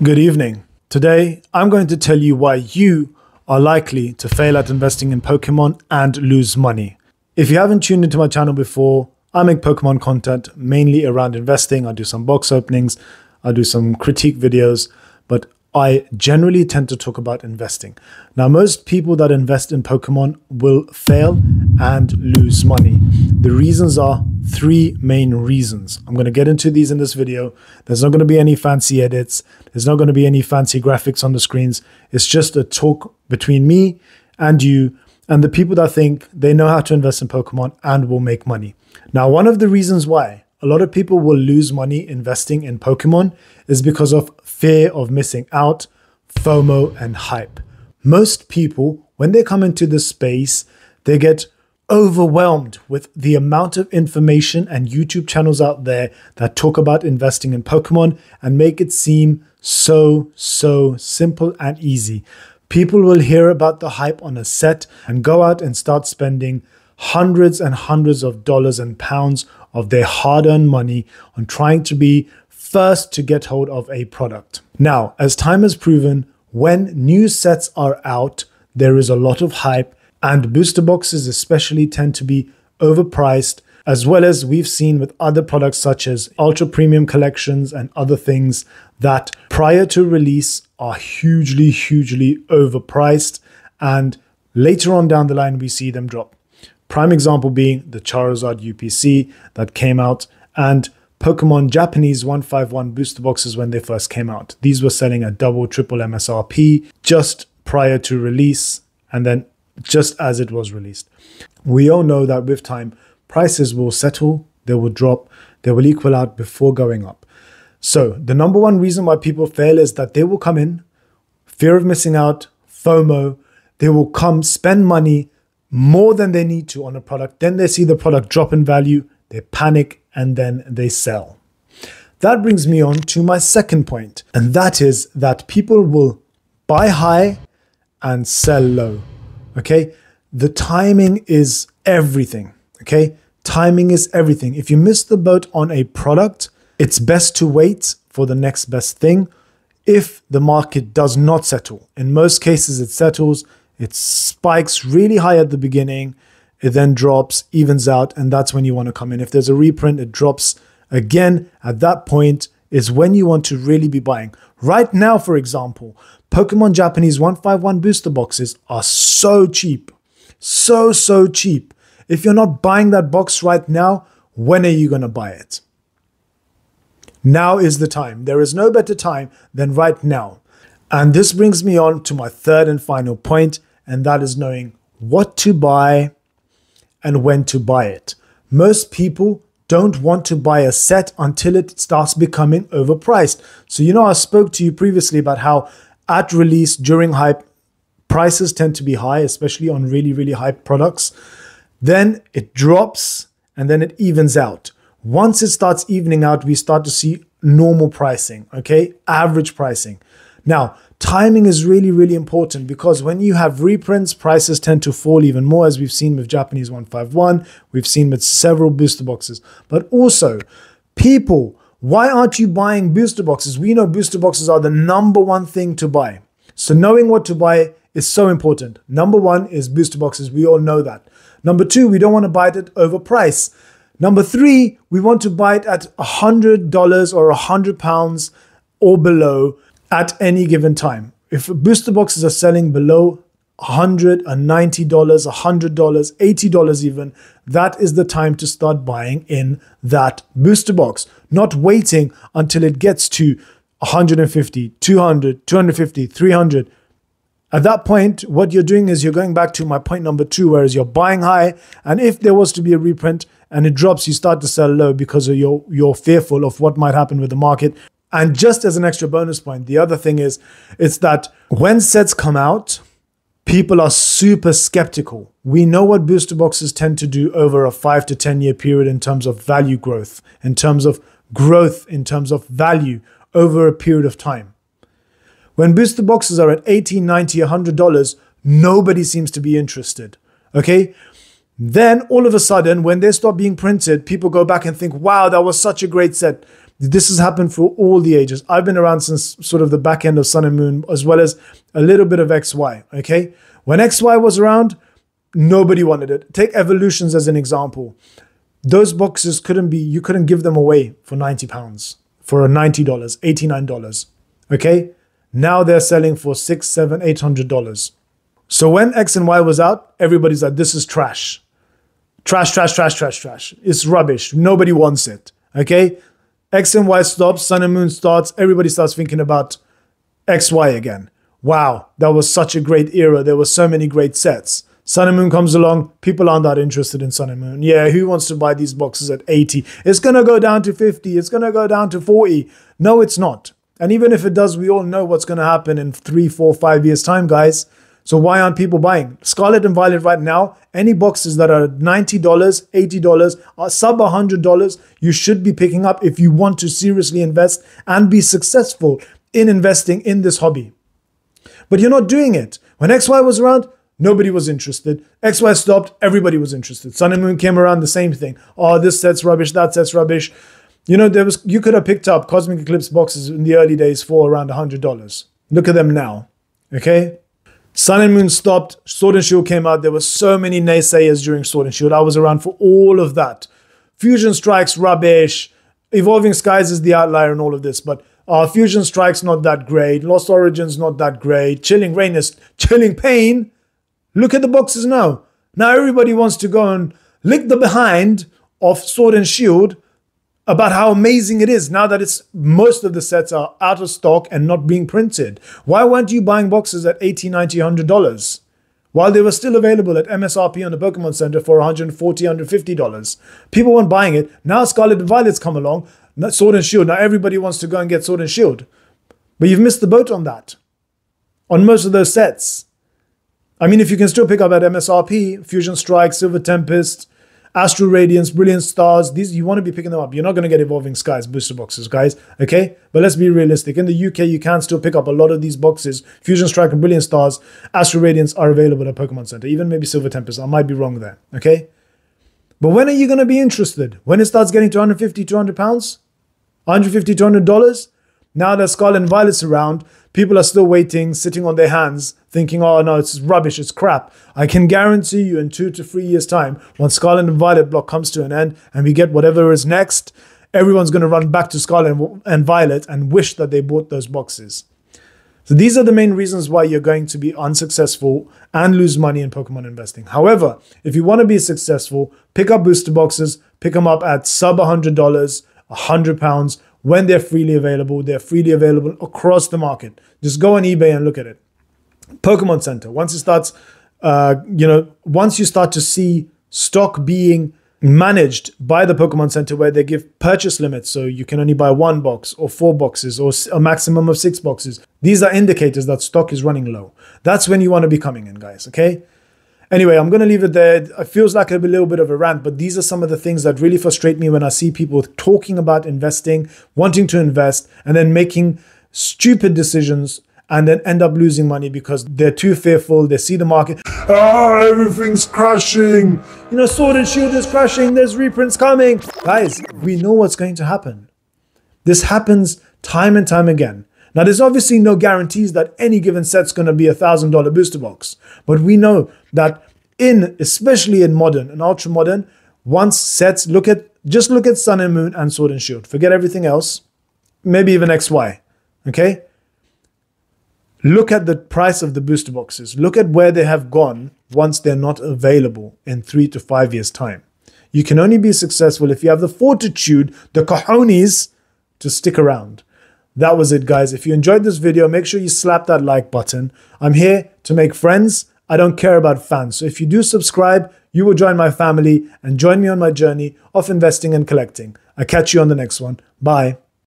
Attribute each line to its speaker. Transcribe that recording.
Speaker 1: Good evening. Today, I'm going to tell you why you are likely to fail at investing in Pokemon and lose money. If you haven't tuned into my channel before, I make Pokemon content mainly around investing. I do some box openings, I do some critique videos, but I generally tend to talk about investing. Now, most people that invest in Pokemon will fail and lose money. The reasons are three main reasons. I'm going to get into these in this video. There's not going to be any fancy edits. There's not going to be any fancy graphics on the screens. It's just a talk between me and you and the people that think they know how to invest in Pokemon and will make money. Now, one of the reasons why a lot of people will lose money investing in Pokemon is because of fear of missing out, FOMO, and hype. Most people, when they come into this space, they get overwhelmed with the amount of information and YouTube channels out there that talk about investing in Pokemon and make it seem so simple and easy. People will hear about the hype on a set and go out and start spending hundreds and hundreds of dollars and pounds of their hard-earned money on trying to be first to get hold of a product. Now, as time has proven, when new sets are out, there is a lot of hype, and booster boxes especially tend to be overpriced, as well as we've seen with other products such as ultra premium collections and other things that prior to release are hugely overpriced, and later on down the line we see them drop. Prime example being the Charizard UPC that came out and Pokemon Japanese 151 booster boxes when they first came out. These were selling at double, triple MSRP just prior to release and then just as it was released. We all know that with time, prices will settle, they will drop, they will equal out before going up. So the number one reason why people fail is that they will come in, fear of missing out, FOMO, they will come spend money more than they need to on a product. Then they see the product drop in value, they panic, and then they sell. That brings me on to my second point, and that is that people will buy high and sell low. Okay? The timing is everything. Okay? Timing is everything. If you miss the boat on a product, it's best to wait for the next best thing if the market does not settle. In most cases, it settles. It spikes really high at the beginning, it then drops, evens out, and that's when you want to come in. If there's a reprint, it drops again. At that point is when you want to really be buying. Right now, for example, Pokemon Japanese 151 booster boxes are so cheap. So cheap. If you're not buying that box right now, when are you going to buy it? Now is the time. There is no better time than right now. And this brings me on to my third and final point, and that is knowing what to buy and when to buy it. Most people don't want to buy a set until it starts becoming overpriced. So, I spoke to you previously about how at release, during hype, prices tend to be high, especially on really hype products. Then it drops and then it evens out. Once it starts evening out, we start to see normal pricing, okay? Average pricing. Now, timing is really important because when you have reprints, prices tend to fall even more, as we've seen with Japanese 151, we've seen with several booster boxes. But also, people, why aren't you buying booster boxes? We know booster boxes are the number one thing to buy. So knowing what to buy is so important. Number one is booster boxes. We all know that. Number two, we don't want to buy it at overprice. Number three, we want to buy it at $100 or £100 or below at any given time. If booster boxes are selling below $190, $100, $80 even, that is the time to start buying in that booster box, not waiting until it gets to 150, 200, 250, 300. At that point, what you're doing is you're going back to my point number two, whereas you're buying high, and if there was to be a reprint and it drops, you start to sell low because you're fearful of what might happen with the market. And just as an extra bonus point, the other thing is, it's that when sets come out, people are super skeptical. We know what booster boxes tend to do over a 5 to 10 year period in terms of value growth, in terms of value over a period of time. When booster boxes are at $80, $90, $100, nobody seems to be interested. Okay? Then all of a sudden, when they stop being printed, people go back and think, wow, that was such a great set. This has happened for all the ages. I've been around since sort of the back end of Sun and Moon, as well as a little bit of XY, okay? When XY was around, nobody wanted it. Take Evolutions as an example. Those boxes you couldn't give them away for £90, for $90, $89, okay? Now they're selling for $600, $700, $800. So when X and Y was out, everybody's like, this is trash. Trash, trash, trash, trash, trash. It's rubbish. Nobody wants it, okay? X and Y stops, Sun and Moon starts, everybody starts thinking about XY again. Wow, that was such a great era. There were so many great sets. Sun and Moon comes along, people aren't that interested in Sun and Moon. Yeah, who wants to buy these boxes at 80? It's going to go down to 50. It's going to go down to 40. No, it's not. And even if it does, we all know what's going to happen in 3, 4, 5 years' time, guys. So why aren't people buying? Scarlet and Violet right now, any boxes that are $90, $80, or sub $100, you should be picking up if you want to seriously invest and be successful in investing in this hobby. But you're not doing it. When XY was around, nobody was interested. XY stopped, everybody was interested. Sun and Moon came around, the same thing. Oh, this set's rubbish, that set's rubbish. You know, you could have picked up Cosmic Eclipse boxes in the early days for around $100. Look at them now, okay? Sun and Moon stopped, Sword and Shield came out. There were so many naysayers during Sword and Shield. I was around for all of that. Fusion Strike's rubbish. Evolving Skies is the outlier in all of this, but Fusion Strike's not that great. Lost Origins not that great. Chilling Reign is Chilling Pain. Look at the boxes now. Now everybody wants to go and lick the behind of Sword and Shield about how amazing it is now that most of the sets are out of stock and not being printed. Why weren't you buying boxes at $80, $90, $100 while they were still available at MSRP on the Pokemon Center for $140, $150? People weren't buying it. Now Scarlet and Violet's come along, Sword and Shield. Now everybody wants to go and get Sword and Shield. But you've missed the boat on that, on most of those sets. I mean, if you can still pick up at MSRP, Fusion Strike, Silver Tempest, Astral Radiance, Brilliant Stars, these you want to be picking them up. You're not going to get Evolving Skies booster boxes, guys, okay? But let's be realistic. In the UK, you can still pick up a lot of these boxes. Fusion Strike and Brilliant Stars, Astral Radiance are available at Pokemon Center, even maybe Silver Tempest. I might be wrong there, okay? But when are you going to be interested? When it starts getting to £150, £200? $150, $200? Now that Scarlet and Violet's around, people are still waiting, sitting on their hands, thinking, oh no, it's rubbish, it's crap. I can guarantee you in 2 to 3 years' time, once Scarlet and Violet block comes to an end and we get whatever is next, everyone's going to run back to Scarlet and Violet and wish that they bought those boxes. So these are the main reasons why you're going to be unsuccessful and lose money in Pokemon investing. However, if you want to be successful, pick up booster boxes, pick them up at sub $100, £100, when they're freely available. They're freely available across the market. Just go on eBay and look at it. Pokemon Center, once it starts, once you start to see stock being managed by the Pokemon Center where they give purchase limits, so you can only buy 1 box or 4 boxes or a maximum of 6 boxes. These are indicators that stock is running low. That's when you want to be coming in, guys, okay? Anyway, I'm going to leave it there. It feels like a little bit of a rant, but these are some of the things that really frustrate me when I see people talking about investing, wanting to invest, and then making stupid decisions and then end up losing money because they're too fearful. They see the market. Everything's crashing. You know, Sword and Shield is crashing. There's reprints coming. Guys, we know what's going to happen. This happens time and time again. Now, there's obviously no guarantees that any given set's going to be a $1,000 booster box. But we know that especially in modern and ultra modern, once sets, just look at Sun and Moon and Sword and Shield. Forget everything else. Maybe even XY. Okay? Look at the price of the booster boxes. Look at where they have gone once they're not available in 3 to 5 years' time. You can only be successful if you have the fortitude, the cojones, to stick around. That was it, guys. If you enjoyed this video, make sure you slap that like button. I'm here to make friends. I don't care about fans. So if you do subscribe, you will join my family and join me on my journey of investing and collecting. I'll catch you on the next one. Bye.